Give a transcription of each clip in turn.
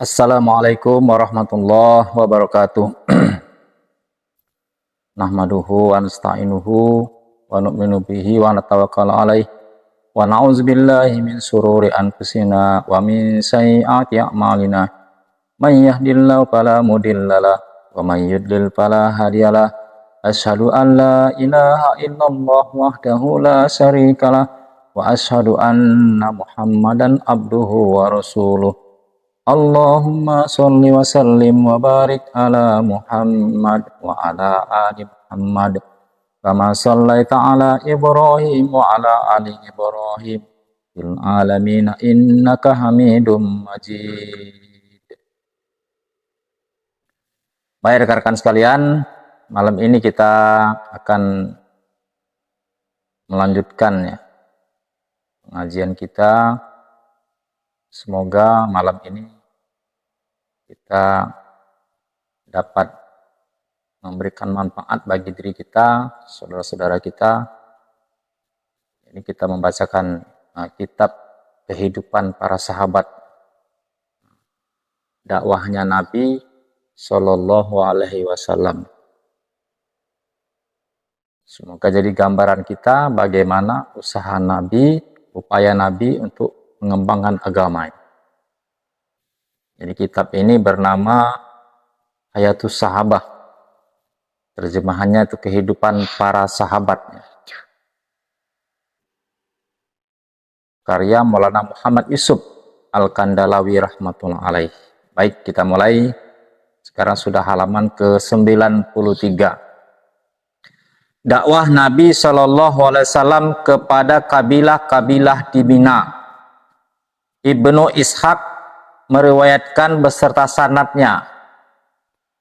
Assalamualaikum warahmatullahi wabarakatuh. Nahmaduhu wa nasta'inuhu wa nu'minu bihi wa natawakkalu alaih wa na'udzubillahi min sururi anfusina wa min sayyiati a'malina. May yahdihillahu fala mudhillalah wa may yudlil fala hadiyalah. Asyhadu an la ilaha illallah wahdahu la syarikalah wa asyhadu anna Muhammadan abduhu wa rasuluh. Allahumma sholli wa sallim wa barik ala Muhammad wa ala ali Muhammad kama shallaita ala Ibrahim wa ala ali Ibrahim fil alamin innaka Hamidum Majid. Baik rekan-rekan sekalian, malam ini kita akan melanjutkan ya pengajian kita. Semoga malam ini kita dapat memberikan manfaat bagi diri kita, saudara-saudara kita. Ini kita membacakan kitab kehidupan para sahabat, dakwahnya Nabi Shallallahu Alaihi Wasallam. Semoga jadi gambaran kita bagaimana usaha Nabi, upaya Nabi untuk mengembangkan agama. Jadi kitab ini bernama Hayatus Sahabah. Terjemahannya itu kehidupan para sahabat. Karya Maulana Muhammad Yusuf Al-Kandalawi rahmatullah alaih. Baik, kita mulai. Sekarang sudah halaman ke-93. Dakwah Nabi SAW kepada kabilah-kabilah di Mina. Ibnu Ishaq meriwayatkan beserta sanadnya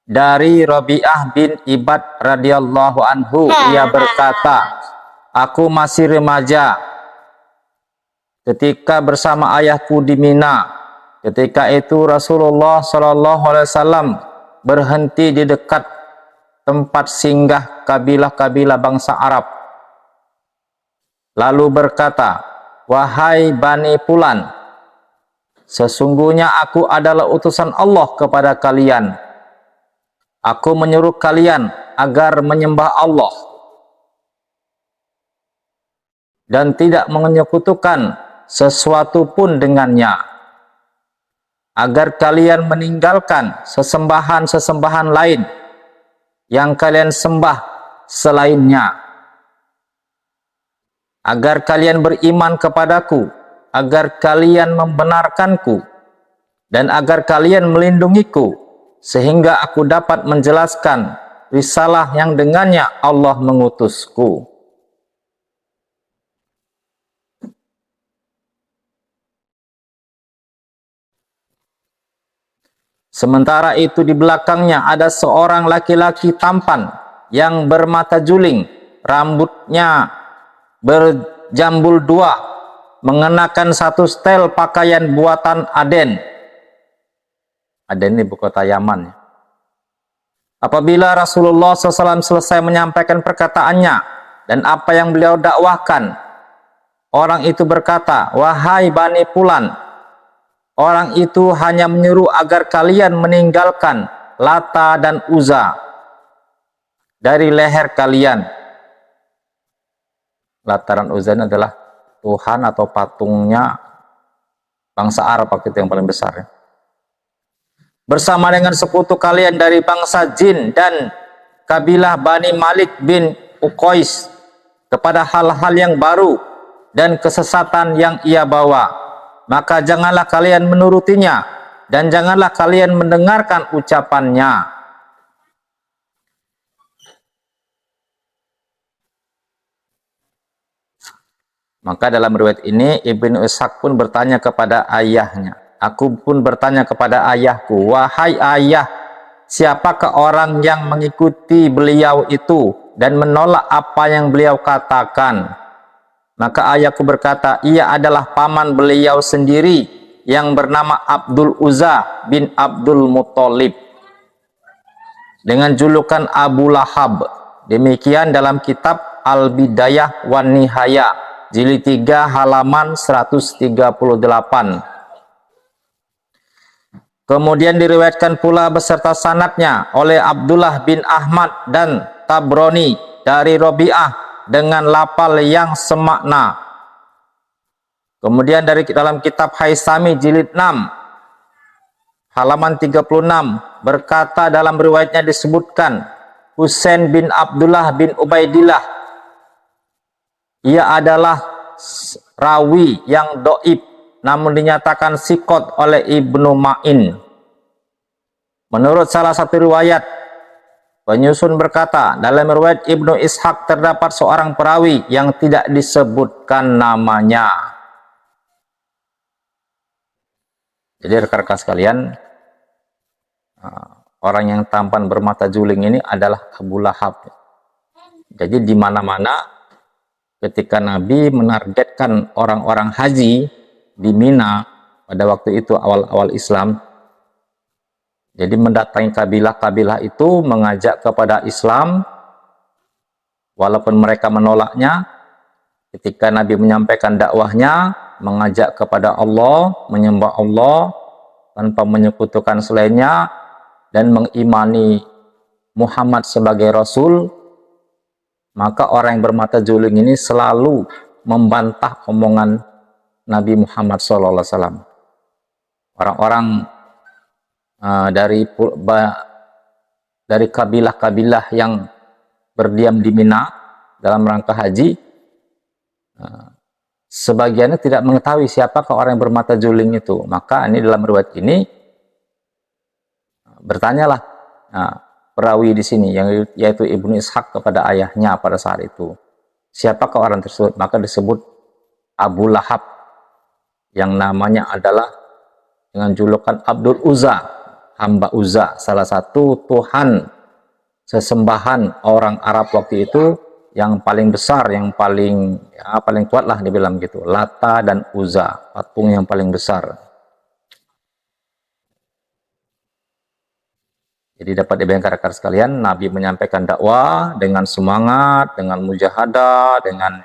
dari Rabi'ah bin Ibad radhiyallahu anhu. Ia berkata, aku masih remaja ketika bersama ayahku di Mina. Ketika itu Rasulullah SAW berhenti di dekat tempat singgah kabilah-kabilah bangsa Arab. Lalu berkata, wahai Bani Fulan, sesungguhnya aku adalah utusan Allah kepada kalian. Aku menyuruh kalian agar menyembah Allah dan tidak menyekutukan sesuatu pun dengannya, agar kalian meninggalkan sesembahan-sesembahan lain yang kalian sembah selainnya, agar kalian beriman kepadaku, agar kalian membenarkanku, dan agar kalian melindungiku, sehingga aku dapat menjelaskan risalah yang dengannya Allah mengutusku. Sementara itu di belakangnya ada seorang laki-laki tampan yang bermata juling, rambutnya berjambul dua, mengenakan satu setel pakaian buatan Aden. Aden ini ibu kota Yaman. Apabila Rasulullah SAW selesai menyampaikan perkataannya dan apa yang beliau dakwahkan, orang itu berkata, wahai Bani Fulan, orang itu hanya menyuruh agar kalian meninggalkan Lata dan Uzza dari leher kalian. Lata dan Uzza adalah Tuhan atau patungnya bangsa Arab waktu itu yang paling besar ya. Bersama dengan sekutu kalian dari bangsa Jin dan kabilah Bani Malik bin Uqais kepada hal-hal yang baru dan kesesatan yang ia bawa, maka janganlah kalian menurutinya dan janganlah kalian mendengarkan ucapannya. Maka dalam riwayat ini Ibnu Ishaq pun bertanya kepada ayahnya. Aku pun bertanya kepada ayahku, wahai ayah, siapakah orang yang mengikuti beliau itu dan menolak apa yang beliau katakan? Maka ayahku berkata, ia adalah paman beliau sendiri yang bernama Abdul Uzza bin Abdul Muttalib dengan julukan Abu Lahab. Demikian dalam kitab Al-Bidayah wan Nihayah jilid 3 halaman 138. Kemudian diriwayatkan pula beserta sanadnya oleh Abdullah bin Ahmad dan Tabrani dari Rabi'ah dengan lafal yang semakna. Kemudian dalam kitab Haisami jilid 6 halaman 36 berkata, dalam riwayatnya disebutkan Husain bin Abdullah bin Ubaidillah, ia adalah rawi yang doib namun dinyatakan sikot oleh Ibnu Ma'in. Menurut salah satu riwayat, penyusun berkata, dalam riwayat Ibnu Ishaq terdapat seorang perawi yang tidak disebutkan namanya. Jadi rekan-rekan sekalian, orang yang tampan bermata juling ini adalah Abu Lahab. Jadi di mana-mana ketika Nabi menargetkan orang-orang haji di Mina pada waktu itu awal-awal Islam, jadi mendatangi kabilah-kabilah itu mengajak kepada Islam, walaupun mereka menolaknya. Ketika Nabi menyampaikan dakwahnya, mengajak kepada Allah, menyembah Allah tanpa menyekutukan selainnya, dan mengimani Muhammad sebagai Rasul, maka orang yang bermata juling ini selalu membantah omongan Nabi Muhammad SAW. Orang-orang dari kabilah-kabilah yang berdiam di Mina dalam rangka haji, sebagiannya tidak mengetahui siapakah orang yang bermata juling itu. Maka ini dalam riwayat ini bertanyalah perawi di sini, yaitu Ibnu Ishaq kepada ayahnya pada saat itu, siapakah orang tersebut? Maka disebut Abu Lahab, yang namanya adalah dengan julukan Abdul Uzza, hamba Uzza, salah satu tuhan sesembahan orang Arab waktu itu yang paling besar, yang paling kuat lah dibilang gitu, Lata dan Uzza, patung yang paling besar. Jadi dapat dibayangkan rekan sekalian, Nabi menyampaikan dakwah dengan semangat, dengan mujahadah, dengan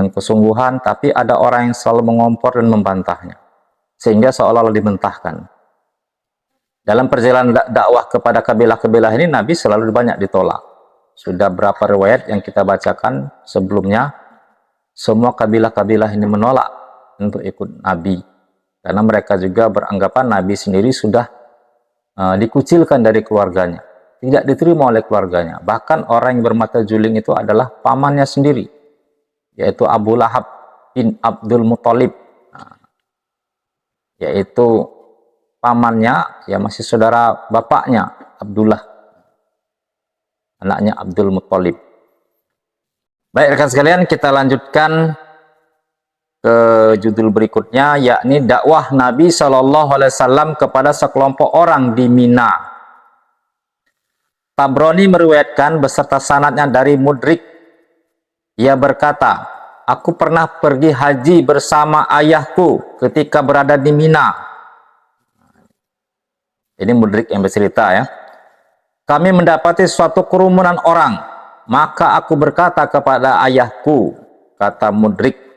kesungguhan, tapi ada orang yang selalu mengompor dan membantahnya, sehingga seolah-olah dimentahkan. Dalam perjalanan dakwah kepada kabilah-kabilah ini, Nabi selalu banyak ditolak. Sudah berapa riwayat yang kita bacakan sebelumnya, semua kabilah-kabilah ini menolak untuk ikut Nabi, karena mereka juga beranggapan Nabi sendiri sudah dikucilkan dari keluarganya, tidak diterima oleh keluarganya. Bahkan orang yang bermata juling itu adalah pamannya sendiri, yaitu Abu Lahab bin Abdul Muthalib, yaitu pamannya, ya masih saudara bapaknya Abdullah, anaknya Abdul Muthalib. Baik rekan sekalian, kita lanjutkan ke judul berikutnya, yakni dakwah Nabi SAW kepada sekelompok orang di Mina. Tabrani meriwayatkan beserta sanadnya dari Mudrik, ia berkata, aku pernah pergi haji bersama ayahku ketika berada di Mina. Ini Mudrik yang bercerita ya. Kami mendapati suatu kerumunan orang, maka aku berkata kepada ayahku, kata Mudrik,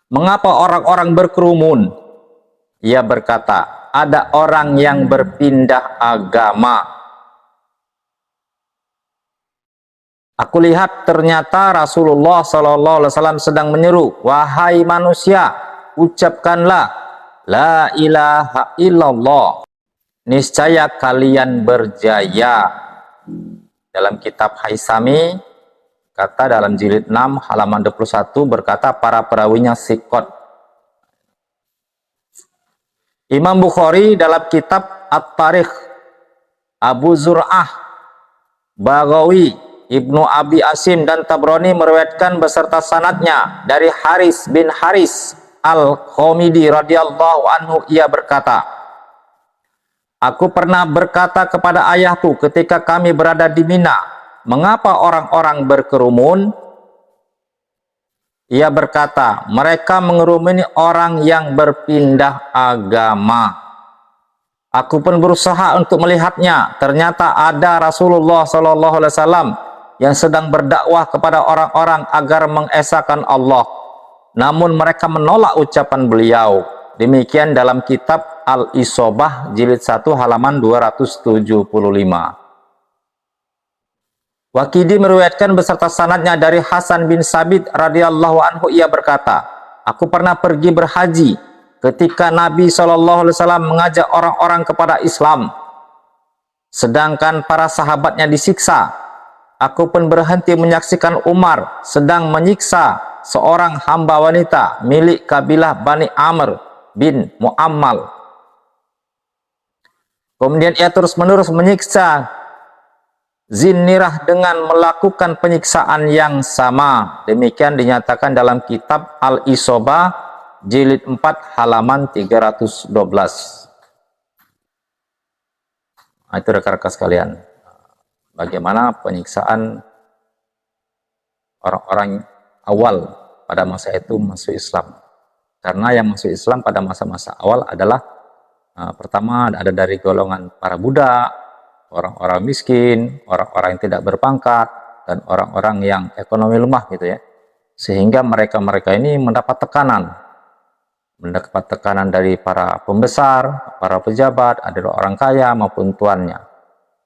mengapa orang-orang berkerumun? Ia berkata, ada orang yang berpindah agama. Aku lihat ternyata Rasulullah SAW sedang menyeru, wahai manusia, ucapkanlah la ilaha illallah, niscaya kalian berjaya. Dalam kitab Haisami, kata dalam jilid 6 halaman 21 berkata, para perawinya sikot. Imam Bukhari dalam kitab At-Tarikh, Abu Zur'ah, Baghawi, Ibnu Abi Asim dan Tabrani meriwayatkan beserta sanadnya dari Haris bin Haris Al-Khomidi radhiyallahu anhu, ia berkata, aku pernah berkata kepada ayahku ketika kami berada di Mina, mengapa orang-orang berkerumun? Ia berkata, mereka mengerumuni orang yang berpindah agama. Aku pun berusaha untuk melihatnya. Ternyata ada Rasulullah SAW yang sedang berdakwah kepada orang-orang agar mengesahkan Allah. Namun mereka menolak ucapan beliau. Demikian dalam kitab Al-Isobah jilid 1 halaman 275. Waqidi meriwayatkan beserta sanadnya dari Hasan bin Sabit radhiyallahu anhu, ia berkata, aku pernah pergi berhaji ketika Nabi SAW mengajak orang-orang kepada Islam, sedangkan para sahabatnya disiksa. Aku pun berhenti menyaksikan Umar sedang menyiksa seorang hamba wanita milik kabilah Bani Amr bin Muammal. Kemudian ia terus-menerus menyiksa Zinnirah dengan melakukan penyiksaan yang sama. Demikian dinyatakan dalam kitab Al-Isobah jilid 4 halaman 312. Nah, itu rekan-rekan sekalian, bagaimana penyiksaan orang-orang awal pada masa itu masuk Islam. Karena yang masuk Islam pada masa-masa awal adalah pertama ada dari golongan para budak, orang-orang miskin, orang-orang yang tidak berpangkat, dan orang-orang yang ekonomi lemah gitu ya. Sehingga mereka-mereka ini mendapat tekanan dari para pembesar, para pejabat, ada orang kaya maupun tuannya.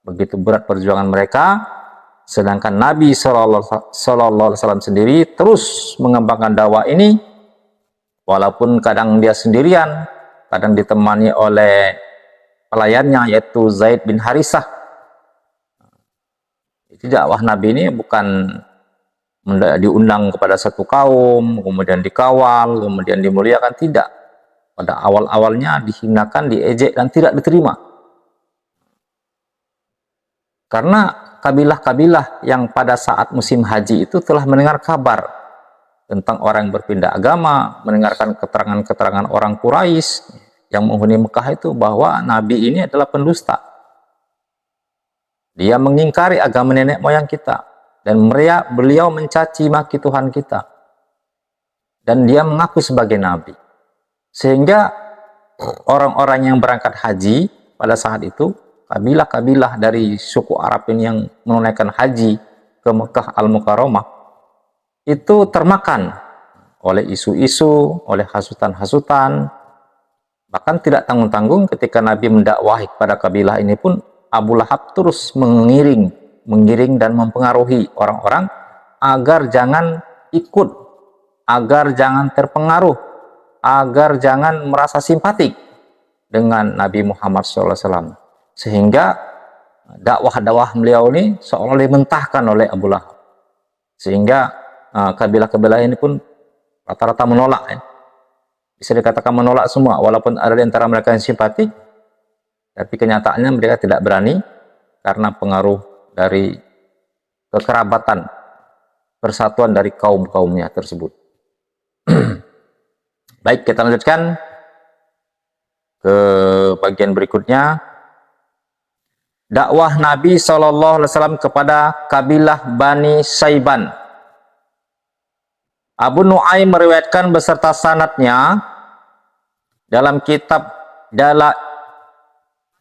Begitu berat perjuangan mereka, sedangkan Nabi SAW sendiri terus mengembangkan dakwah ini, walaupun kadang dia sendirian, kadang ditemani oleh pelayannya yaitu Zaid bin Harisah. Jadi dakwah Nabi ini bukan diundang kepada satu kaum, kemudian dikawal, kemudian dimuliakan, tidak. Pada awal-awalnya dihinakan, diejek, dan tidak diterima. Karena kabilah-kabilah yang pada saat musim haji itu telah mendengar kabar tentang orang yang berpindah agama, mendengarkan keterangan-keterangan orang Quraisy yang menghuni Mekah itu bahwa Nabi ini adalah pendusta. Dia mengingkari agama nenek moyang kita, dan beliau mencaci maki Tuhan kita, dan dia mengaku sebagai Nabi. Sehingga orang-orang yang berangkat haji pada saat itu, kabilah-kabilah dari suku Arab ini yang menunaikan haji ke Mekah Al-Mukarramah, itu termakan oleh isu-isu, oleh hasutan-hasutan. Bahkan tidak tanggung-tanggung ketika Nabi mendakwahi kepada kabilah ini pun, Abu Lahab terus mengiring dan mempengaruhi orang-orang agar jangan ikut, agar jangan terpengaruh, agar jangan merasa simpatik dengan Nabi Muhammad SAW. Sehingga dakwah-dakwah beliau ini seolah dimentahkan oleh Abu Lahab. Sehingga kabilah-kabilah ini pun rata-rata menolak ya. Bisa dikatakan menolak semua, walaupun ada di antara mereka yang simpatik, tapi kenyataannya mereka tidak berani karena pengaruh dari kekerabatan, persatuan dari kaum-kaumnya tersebut. Baik, kita lanjutkan ke bagian berikutnya. Dakwah Nabi SAW kepada kabilah Bani Saiban. Abu Nu'aim meriwayatkan beserta sanadnya dalam kitab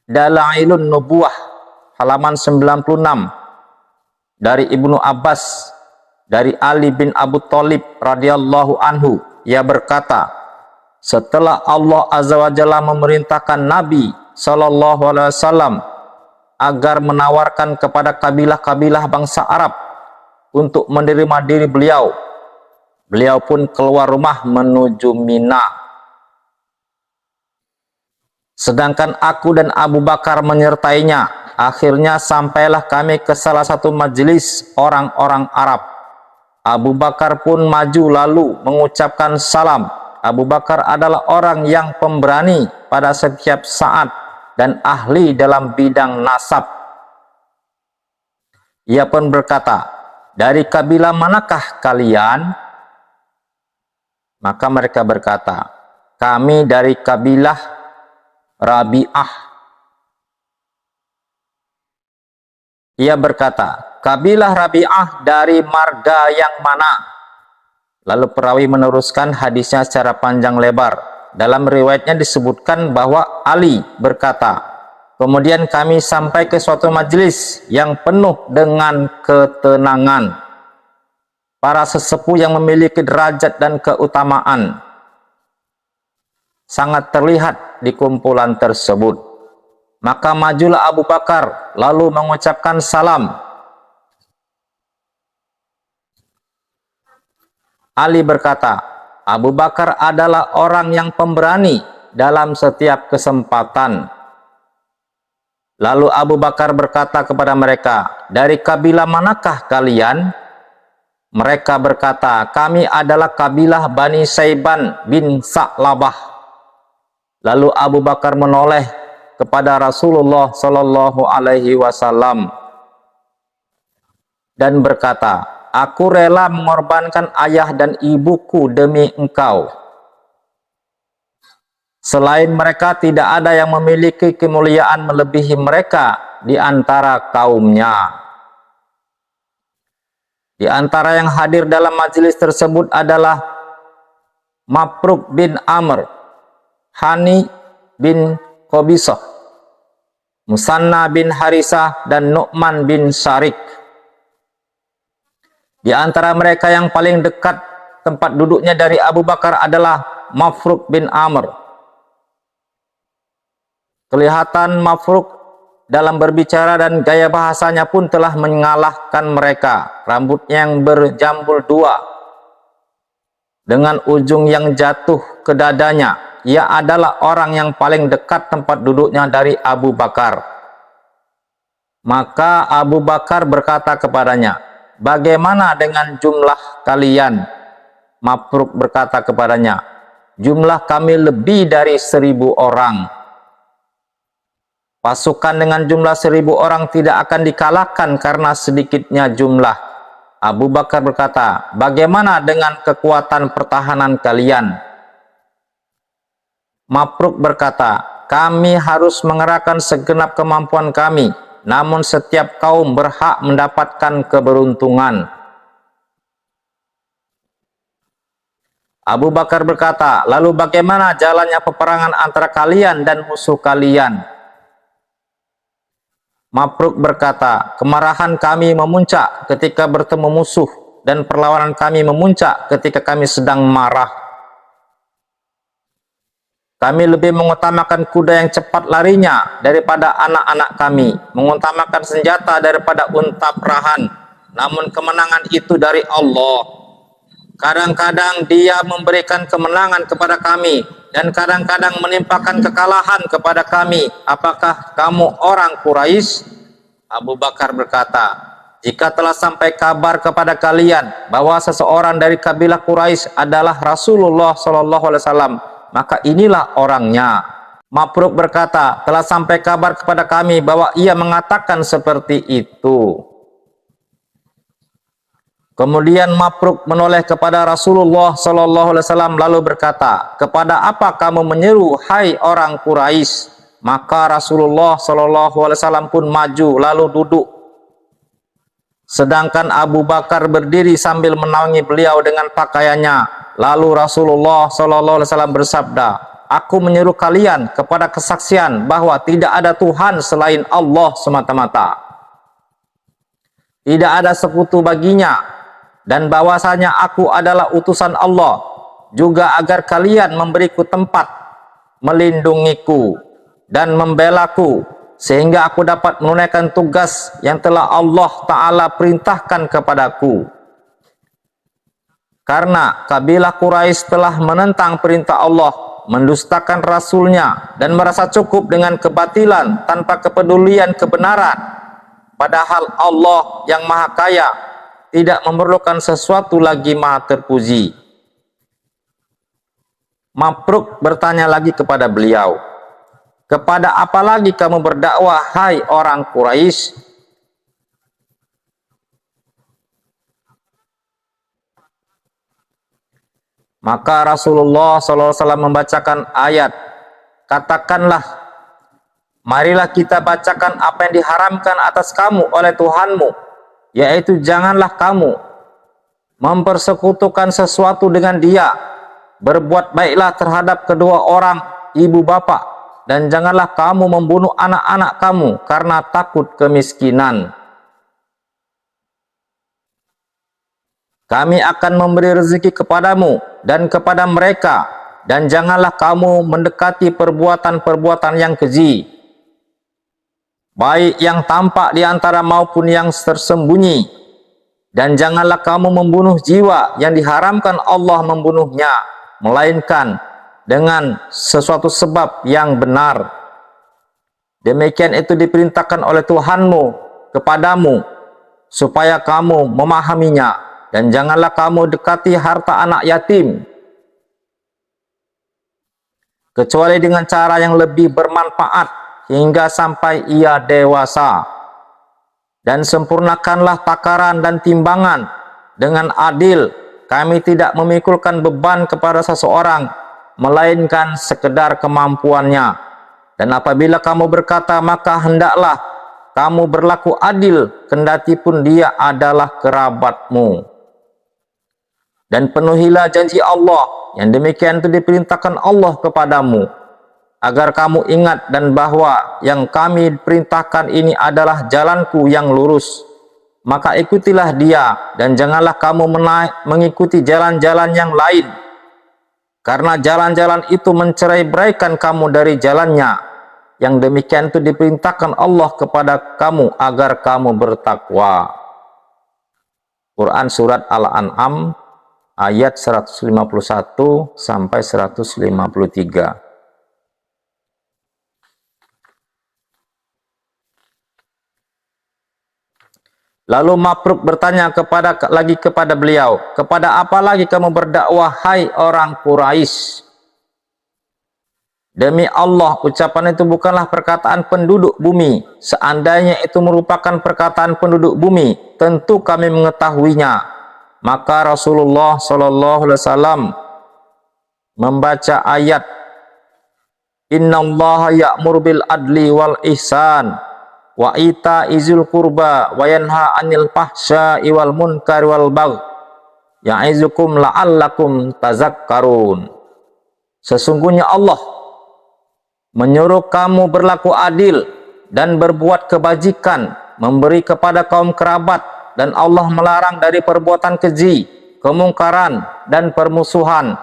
Dalailun Nubuwah halaman 96 dari Ibnu Abbas dari Ali bin Abu Thalib radhiyallahu anhu, ia berkata, setelah Allah Azza wa Jalla memerintahkan Nabi SAW agar menawarkan kepada kabilah-kabilah bangsa Arab untuk menerima diri beliau, beliau pun keluar rumah menuju Mina. Sedangkan aku dan Abu Bakar menyertainya. Akhirnya sampailah kami ke salah satu majelis orang-orang Arab. Abu Bakar pun maju lalu mengucapkan salam. Abu Bakar adalah orang yang pemberani pada setiap saat dan ahli dalam bidang nasab. Ia pun berkata, dari kabilah manakah kalian? Maka mereka berkata, kami dari kabilah Rabi'ah. Ia berkata, kabilah Rabi'ah dari marga yang mana? Lalu perawi meneruskan hadisnya secara panjang lebar. Dalam riwayatnya disebutkan bahwa Ali berkata, kemudian kami sampai ke suatu majelis yang penuh dengan ketenangan, para sesepuh yang memiliki derajat dan keutamaan. sangat terlihat di kumpulan tersebut. Maka majulah Abu Bakar lalu mengucapkan salam. Ali berkata, Abu Bakar adalah orang yang pemberani dalam setiap kesempatan. Lalu Abu Bakar berkata kepada mereka, dari kabilah manakah kalian? Mereka berkata, kami adalah kabilah Bani Saiban bin Sa'labah. Lalu Abu Bakar menoleh kepada Rasulullah Shallallahu Alaihi Wasallam dan berkata, aku rela mengorbankan ayah dan ibuku demi engkau. Selain mereka tidak ada yang memiliki kemuliaan melebihi mereka di antara kaumnya. Di antara yang hadir dalam majelis tersebut adalah Mafruk bin Amr, Hani bin Qobisah, Musanna bin Harisah, dan Nu'man bin Syarik. Di antara mereka yang paling dekat tempat duduknya dari Abu Bakar adalah Mafruk bin Amr. Kelihatan Mafruk dalam berbicara dan gaya bahasanya pun telah mengalahkan mereka. Rambutnya yang berjambul dua dengan ujung yang jatuh ke dadanya. Ia adalah orang yang paling dekat tempat duduknya dari Abu Bakar. Maka Abu Bakar berkata kepadanya, bagaimana dengan jumlah kalian? Mafruk berkata kepadanya, jumlah kami lebih dari 1000 orang. Pasukan dengan jumlah 1000 orang tidak akan dikalahkan karena sedikitnya jumlah. Abu Bakar berkata, bagaimana dengan kekuatan pertahanan kalian? Mafruk berkata, kami harus mengerahkan segenap kemampuan kami, namun setiap kaum berhak mendapatkan keberuntungan. Abu Bakar berkata, lalu bagaimana jalannya peperangan antara kalian dan musuh kalian? Mafruk berkata, kemarahan kami memuncak ketika bertemu musuh dan perlawanan kami memuncak ketika kami sedang marah. Kami lebih mengutamakan kuda yang cepat larinya daripada anak-anak kami, mengutamakan senjata daripada unta perahan. Namun kemenangan itu dari Allah. Kadang-kadang Dia memberikan kemenangan kepada kami dan kadang-kadang menimpakan kekalahan kepada kami. Apakah kamu orang Quraisy? Abu Bakar berkata, jika telah sampai kabar kepada kalian bahwa seseorang dari kabilah Quraisy adalah Rasulullah SAW, maka inilah orangnya. Mafruk berkata, telah sampai kabar kepada kami bahwa ia mengatakan seperti itu. Kemudian Mafruk menoleh kepada Rasulullah SAW lalu berkata, kepada apa kamu menyeru, hai orang Quraisy? Maka Rasulullah SAW pun maju lalu duduk. Sedangkan Abu Bakar berdiri sambil menaungi beliau dengan pakaiannya. Lalu Rasulullah SAW bersabda, aku menyeru kalian kepada kesaksian bahwa tidak ada Tuhan selain Allah semata-mata. Tidak ada sekutu baginya. Dan bahwasanya aku adalah utusan Allah, juga agar kalian memberiku tempat, melindungiku, dan membelaku, sehingga aku dapat menunaikan tugas yang telah Allah Ta'ala perintahkan kepadaku. Karena kabilah Quraisy telah menentang perintah Allah, mendustakan Rasulnya, dan merasa cukup dengan kebatilan tanpa kepedulian kebenaran. Padahal Allah yang Maha Kaya tidak memerlukan sesuatu lagi maha terpuji. Mafruk bertanya lagi kepada beliau, kepada apa lagi kamu berdakwah, hai orang Quraisy? Maka Rasulullah SAW membacakan ayat, katakanlah, marilah kita bacakan apa yang diharamkan atas kamu oleh Tuhanmu, yaitu janganlah kamu mempersekutukan sesuatu dengan Dia, berbuat baiklah terhadap kedua orang ibu bapak, dan janganlah kamu membunuh anak-anak kamu karena takut kemiskinan. Kami akan memberi rezeki kepadamu dan kepada mereka dan janganlah kamu mendekati perbuatan-perbuatan yang keji, baik yang tampak di antara maupun yang tersembunyi. Dan janganlah kamu membunuh jiwa yang diharamkan Allah membunuhnya, melainkan dengan sesuatu sebab yang benar. Demikian itu diperintahkan oleh Tuhanmu kepadamu, supaya kamu memahaminya. Dan janganlah kamu dekati harta anak yatim, kecuali dengan cara yang lebih bermanfaat hingga sampai ia dewasa. Dan sempurnakanlah takaran dan timbangan dengan adil. Kami tidak memikulkan beban kepada seseorang, melainkan sekedar kemampuannya. Dan apabila kamu berkata, maka hendaklah kamu berlaku adil, kendati pun dia adalah kerabatmu. Dan penuhilah janji Allah, yang demikian itu diperintahkan Allah kepadamu, agar kamu ingat dan bahwa yang kami perintahkan ini adalah jalanku yang lurus. Maka ikutilah dia, dan janganlah kamu mengikuti jalan-jalan yang lain, karena jalan-jalan itu mencerai-beraikan kamu dari jalannya. Yang demikian itu diperintahkan Allah kepada kamu agar kamu bertakwa. Quran Surat Al-An'am ayat 151 sampai 153. Lalu Mabruk bertanya lagi kepada beliau, kepada apa lagi kamu berdakwah, hai orang Quraisy? Demi Allah, ucapan itu bukanlah perkataan penduduk bumi. Seandainya itu merupakan perkataan penduduk bumi, tentu kami mengetahuinya. Maka Rasulullah Shallallahu Alaihi Wasallam membaca ayat Innallaha ya'muru bil adli wal ihsan wa ita izul kurba wa yanha anil fahsya'i wal munkari wal bagh ya'izukum la'allakum tazakkarun. Sesungguhnya Allah menyuruh kamu berlaku adil dan berbuat kebajikan, memberi kepada kaum kerabat, dan Allah melarang dari perbuatan keji, kemungkaran, dan permusuhan.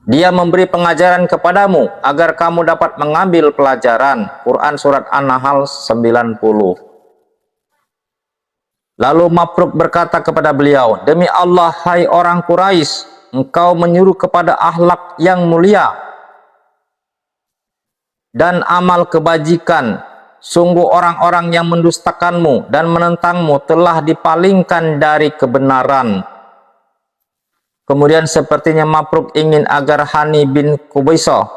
Dia memberi pengajaran kepadamu agar kamu dapat mengambil pelajaran. Quran Surat An-Nahl 90. Lalu Mabruk berkata kepada beliau, demi Allah, hai orang Quraisy, engkau menyuruh kepada akhlak yang mulia dan amal kebajikan. Sungguh orang-orang yang mendustakanmu dan menentangmu telah dipalingkan dari kebenaran. Kemudian sepertinya Mabruk ingin agar Hani bin Qobisah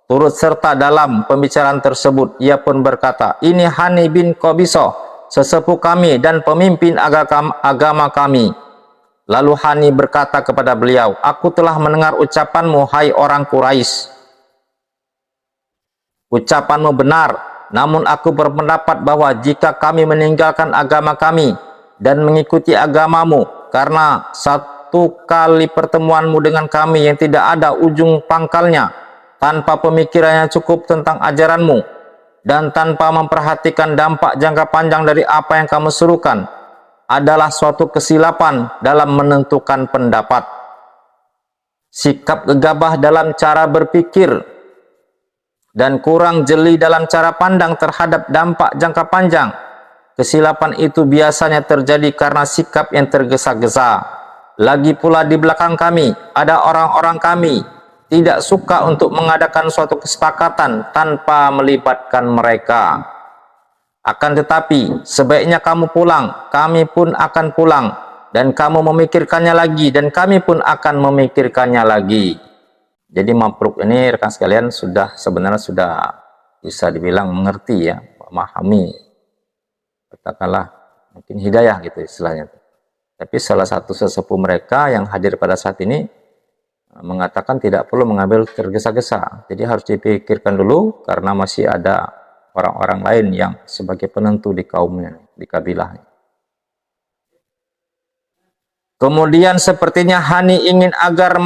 turut serta dalam pembicaraan tersebut. Ia pun berkata, ini Hani bin Qobisah, sesepuh kami dan pemimpin agama kami. Lalu Hani berkata kepada beliau, aku telah mendengar ucapanmu, hai orang Quraisy. Ucapanmu benar, namun aku berpendapat bahwa jika kami meninggalkan agama kami dan mengikuti agamamu, karena satu kali pertemuanmu dengan kami yang tidak ada ujung pangkalnya, tanpa pemikirannya cukup tentang ajaranmu, dan tanpa memperhatikan dampak jangka panjang dari apa yang kamu serukan, adalah suatu kesilapan dalam menentukan pendapat. Sikap gegabah dalam cara berpikir dan kurang jeli dalam cara pandang terhadap dampak jangka panjang. Kesilapan itu biasanya terjadi karena sikap yang tergesa-gesa. Lagi pula di belakang kami ada orang-orang kami tidak suka untuk mengadakan suatu kesepakatan tanpa melibatkan mereka. Akan tetapi sebaiknya kamu pulang, kami pun akan pulang, dan kamu memikirkannya lagi, dan kami pun akan memikirkannya lagi. Jadi Mabruk ini rekan sekalian sebenarnya sudah bisa dibilang mengerti ya, memahami, katakanlah mungkin hidayah gitu istilahnya. Tapi salah satu sesepuh mereka yang hadir pada saat ini mengatakan tidak perlu mengambil tergesa-gesa. Jadi harus dipikirkan dulu karena masih ada orang-orang lain yang sebagai penentu di kaumnya, di kabilahnya. Kemudian sepertinya Hani ingin agar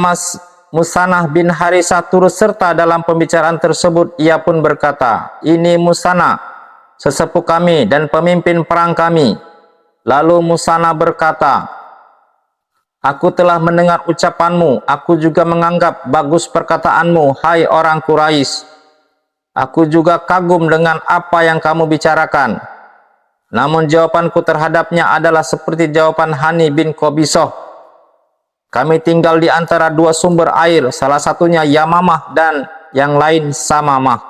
Musanah bin Harisah turut serta dalam pembicaraan tersebut. Ia pun berkata, ini Musanah, sesepuh kami dan pemimpin perang kami. Lalu Musanah berkata, Aku telah mendengar ucapanmu, aku juga menganggap bagus perkataanmu, hai orang Quraisy. Aku juga kagum dengan apa yang kamu bicarakan. Namun jawabanku terhadapnya adalah seperti jawaban Hani bin Qabisah. Kami tinggal di antara dua sumber air, salah satunya Yamamah dan yang lain Samamah.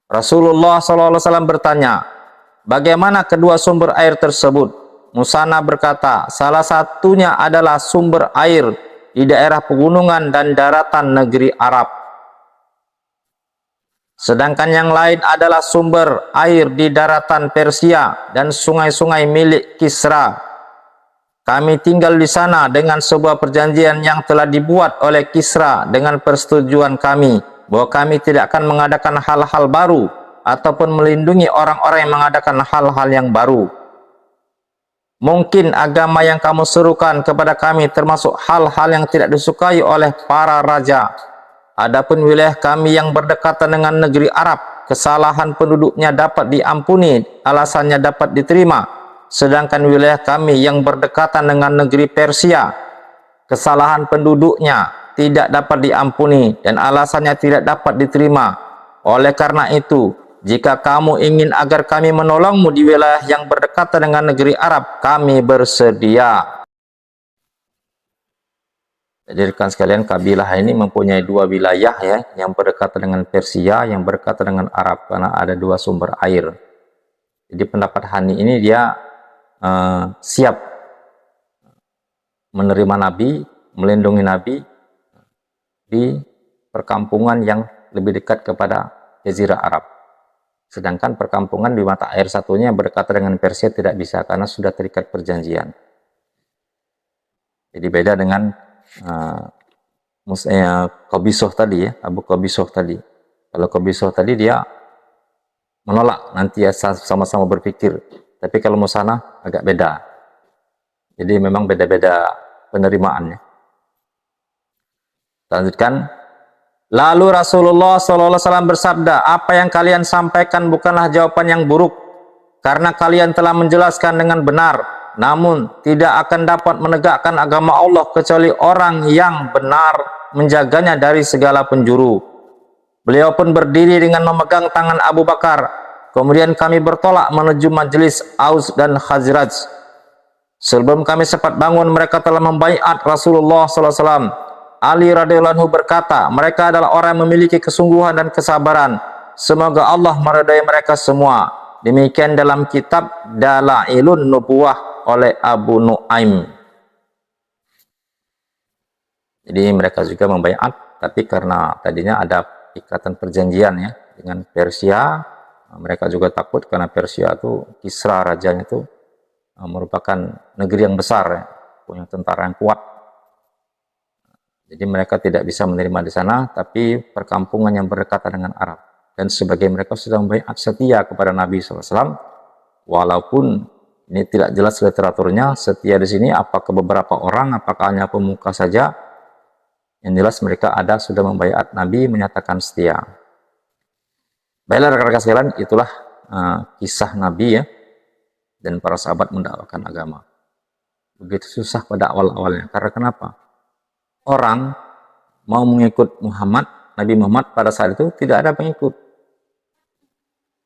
Rasulullah SAW bertanya, bagaimana kedua sumber air tersebut? Musanna berkata, salah satunya adalah sumber air di daerah pegunungan dan daratan negeri Arab. Sedangkan yang lain adalah sumber air di daratan Persia dan sungai-sungai milik Kisra. Kami tinggal di sana dengan sebuah perjanjian yang telah dibuat oleh Kisra dengan persetujuan kami, bahwa kami tidak akan mengadakan hal-hal baru ataupun melindungi orang-orang yang mengadakan hal-hal yang baru. Mungkin agama yang kamu serukan kepada kami termasuk hal-hal yang tidak disukai oleh para raja. Adapun wilayah kami yang berdekatan dengan negeri Arab, kesalahan penduduknya dapat diampuni, alasannya dapat diterima. Sedangkan wilayah kami yang berdekatan dengan negeri Persia, kesalahan penduduknya tidak dapat diampuni dan alasannya tidak dapat diterima. Oleh karena itu, jika kamu ingin agar kami menolongmu di wilayah yang berdekatan dengan negeri Arab, kami bersedia. Jadi rekan sekalian, kabilah ini mempunyai dua wilayah ya, yang berdekatan dengan Persia, yang berdekatan dengan Arab, karena ada dua sumber air. Jadi pendapat Hani ini dia siap menerima Nabi, melindungi Nabi di perkampungan yang lebih dekat kepada Jazirah Arab. Sedangkan perkampungan di mata air satunya yang berdekatan dengan Persia tidak bisa karena sudah terikat perjanjian. Jadi beda dengan Qabisah tadi ya, Abu Qabisah tadi. Kalau Qabisah tadi dia menolak, nanti ya sama-sama berpikir. Tapi kalau Musanna agak beda. Jadi memang beda-beda penerimaannya. Lanjutkan. Lalu Rasulullah SAW bersabda, apa yang kalian sampaikan bukanlah jawaban yang buruk, karena kalian telah menjelaskan dengan benar. Namun tidak akan dapat menegakkan agama Allah kecuali orang yang benar menjaganya dari segala penjuru. Beliau pun berdiri dengan memegang tangan Abu Bakar. Kemudian kami bertolak menuju majelis Aus dan Khazraj. Sebelum kami sempat bangun, mereka telah membaiat Rasulullah SAW. Ali radhiyallahu anhu berkata, mereka adalah orang yang memiliki kesungguhan dan kesabaran. Semoga Allah meridai mereka semua. Demikian dalam kitab Dalailun Nubuwah oleh Abu Nuaim. Jadi mereka juga membaiat, tapi karena tadinya ada ikatan perjanjian ya dengan Persia, mereka juga takut karena Persia itu Kisra rajanya itu merupakan negeri yang besar ya, punya tentara yang kuat. Jadi mereka tidak bisa menerima di sana, tapi perkampungan yang berdekatan dengan Arab. Dan sebagai mereka sudah membaiat setia kepada Nabi SAW, walaupun ini tidak jelas literaturnya, setia di sini apakah beberapa orang, apakah hanya pemuka saja, yang jelas mereka ada sudah membaiat Nabi, menyatakan setia. Baiklah rekan-rekan sekalian, itulah kisah Nabi ya, dan para sahabat mendakwakan agama. Begitu susah pada awal-awalnya, karena kenapa? Orang mau mengikut Muhammad, Nabi Muhammad pada saat itu tidak ada pengikut.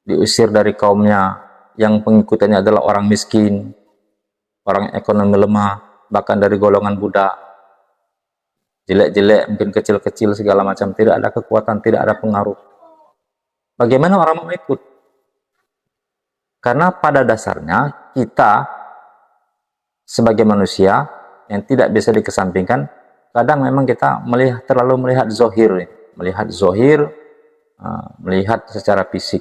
Diusir dari kaumnya, yang pengikutannya adalah orang miskin, orang ekonomi lemah, bahkan dari golongan budak, jelek-jelek, mungkin kecil-kecil segala macam, tidak ada kekuatan, tidak ada pengaruh. Bagaimana orang mau ikut? Karena pada dasarnya kita sebagai manusia yang tidak bisa dikesampingkan, kadang memang kita terlalu melihat zohir, melihat secara fisik,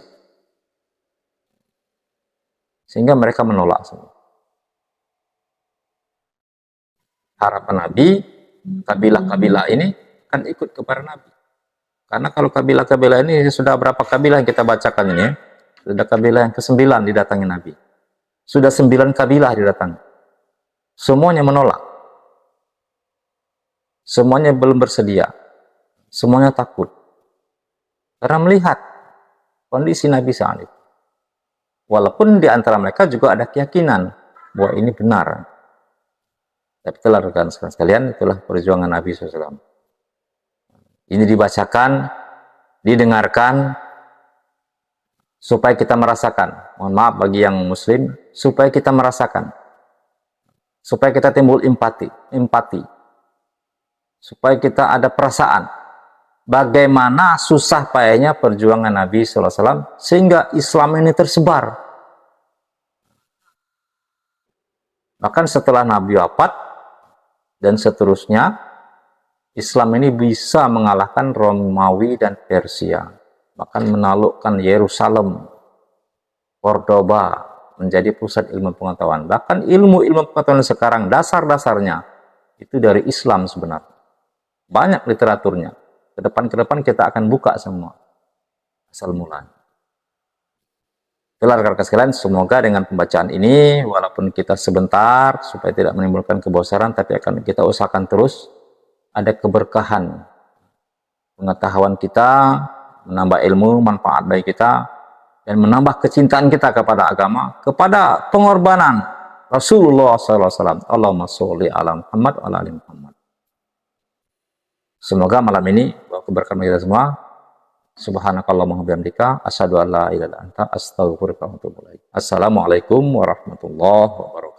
sehingga mereka menolak semua. Harapan Nabi, kabilah-kabilah ini kan ikut kepada Nabi. Karena kalau kabilah-kabilah ini sudah berapa kabilah yang kita bacakan ini, sudah kabilah yang ke-9 didatangi Nabi. Sudah 9 kabilah didatangi. Semuanya menolak. Semuanya belum bersedia, semuanya takut karena melihat kondisi Nabi saat itu. Walaupun di antara mereka juga ada keyakinan bahwa ini benar, Tapi itulah rekan sekalian, itulah perjuangan Nabi SAW. Ini dibacakan, didengarkan, supaya kita merasakan. Mohon maaf bagi yang muslim, supaya kita merasakan. Supaya kita timbul empati. Supaya kita ada perasaan. Bagaimana susah payahnya perjuangan Nabi SAW sehingga Islam ini tersebar. Bahkan setelah Nabi wafat dan seterusnya, Islam ini bisa mengalahkan Romawi dan Persia. Bahkan menaklukkan Yerusalem, Cordoba menjadi pusat ilmu pengetahuan. Bahkan ilmu-ilmu pengetahuan sekarang dasar-dasarnya itu dari Islam sebenarnya. Banyak literaturnya. Ke depan kita akan buka semua asal mulanya. Itulah rekan-rekan sekalian, semoga dengan pembacaan ini walaupun kita sebentar supaya tidak menimbulkan kebosanan, tapi akan kita usahakan terus ada keberkahan pengetahuan kita, menambah ilmu manfaat bagi kita, dan menambah kecintaan kita kepada agama, kepada pengorbanan Rasulullah SAW. Allahumma sholli ala Muhammad wa ala ali Muhammad. Semoga malam ini bawa keberkahan kita semua. Subhanakallahumma wa bihamdika asyhadu an la ilaha illa anta astaghfiruka wa atubu ilaik. Assalamualaikum warahmatullahi wabarakatuh.